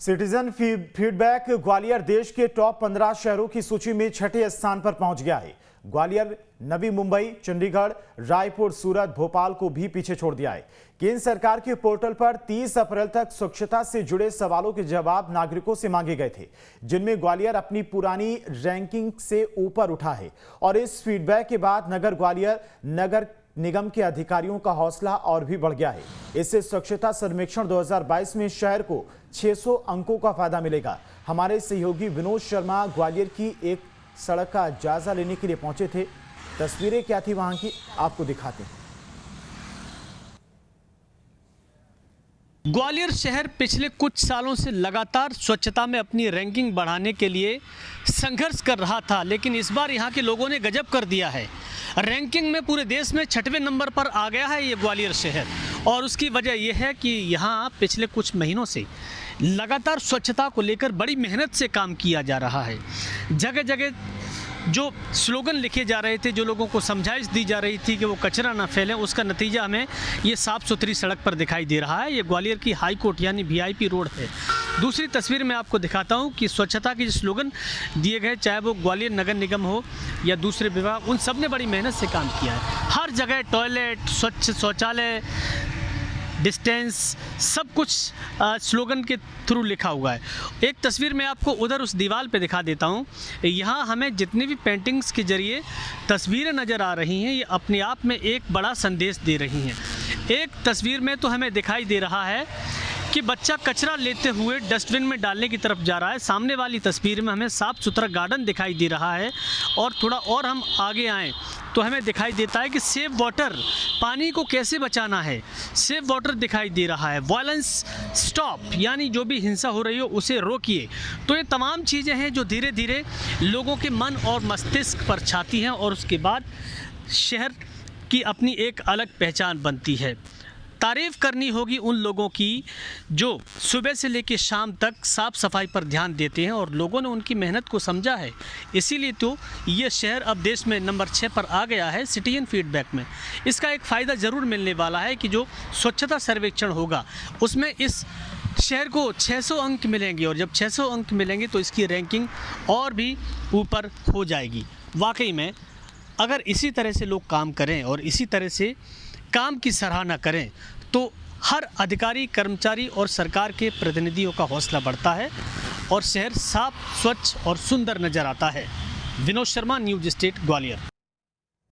Citizen feedback Gwalior देश के top 15 शहरों की सूची में छठे स्थान पर पहुंच गया है। ग्वालियर नवी मुंबई, चंडीगढ़, रायपुर, सूरत, भोपाल को भी पीछे छोड़ दिया है। केंद्र सरकार के पोर्टल पर 30 अप्रैल तक स्वच्छता से जुड़े सवालों के जवाब नागरिकों से मांगे गए थे, जिनमें ग्वालियर अपनी पुरानी रैंकिंग से ऊपर उठा है। और इस फीडबैक के बाद नगर ग्वालियर नगर निगम के अधिकारियों का हौसला और भी बढ़ गया है। इससे स्वच्छता सर्वेक्षण 2022 में शहर को 600 अंकों का फायदा मिलेगा। हमारे सहयोगी विनोद शर्मा ग्वालियर की एक सड़क का जायजा लेने के लिए पहुंचे थे। तस्वीरें क्या थी वहां की, आपको दिखाते हैं। ग्वालियर शहर पिछले कुछ सालों से लगातार स्वच्छता में अपनी रैंकिंग बढ़ाने के लिए संघर्ष कर रहा था, लेकिन इस बार यहाँ के लोगों ने गजब कर दिया है। रैंकिंग में पूरे देश में 6वें नंबर पर आ गया है ये ग्वालियर शहर। और उसकी वजह यह है कि यहाँ पिछले कुछ महीनों से लगातार स्वच्छता को लेकर बड़ी मेहनत से काम किया जा रहा है। जगह जगह जो स्लोगन लिखे जा रहे थे, जो लोगों को समझाइश दी जा रही थी कि वो कचरा ना फैलें, उसका नतीजा हमें ये साफ़ सुथरी सड़क पर दिखाई दे रहा है। ये ग्वालियर की हाई कोर्ट यानी VIP रोड है। दूसरी तस्वीर मैं आपको दिखाता हूँ कि स्वच्छता के जो स्लोगन दिए गए, चाहे वो ग्वालियर नगर निगम हो या दूसरे विभाग, उन सब ने बड़ी मेहनत से काम किया है। हर जगह टॉयलेट, स्वच्छ शौचालय, डिस्टेंस, सब कुछ स्लोगन के थ्रू लिखा हुआ है। एक तस्वीर मैं आपको उधर उस दीवार पे दिखा देता हूँ। यहाँ हमें जितनी भी पेंटिंग्स के जरिए तस्वीरें नज़र आ रही हैं, ये अपने आप में एक बड़ा संदेश दे रही हैं। एक तस्वीर में तो हमें दिखाई दे रहा है कि बच्चा कचरा लेते हुए डस्टबिन में डालने की तरफ जा रहा है। सामने वाली तस्वीर में हमें साफ़ सुथरा गार्डन दिखाई दे रहा है। और थोड़ा और हम आगे आएँ तो हमें दिखाई देता है कि सेव वाटर, पानी को कैसे बचाना है, सेव वाटर दिखाई दे रहा है। वायलेंस स्टॉप, यानी जो भी हिंसा हो रही हो उसे रोकिए। तो ये तमाम चीज़ें हैं जो धीरे धीरे लोगों के मन और मस्तिष्क पर छाती हैं और उसके बाद शहर की अपनी एक अलग पहचान बनती है। तारीफ़ करनी होगी उन लोगों की जो सुबह से लेकर शाम तक साफ़ सफाई पर ध्यान देते हैं और लोगों ने उनकी मेहनत को समझा है। इसीलिए तो ये शहर अब देश में नंबर 6 पर आ गया है सिटीजन फीडबैक में। इसका एक फ़ायदा ज़रूर मिलने वाला है कि जो स्वच्छता सर्वेक्षण होगा उसमें इस शहर को 600 अंक मिलेंगे, और जब 600 अंक मिलेंगे तो इसकी रैंकिंग और भी ऊपर हो जाएगी। वाकई में अगर इसी तरह से लोग काम करें और इसी तरह से काम की सराहना करें तो हर अधिकारी, कर्मचारी और सरकार के प्रतिनिधियों का हौसला बढ़ता है और शहर साफ, स्वच्छ और सुंदर नजर आता है। Vinod Sharma, news state, Gwalior.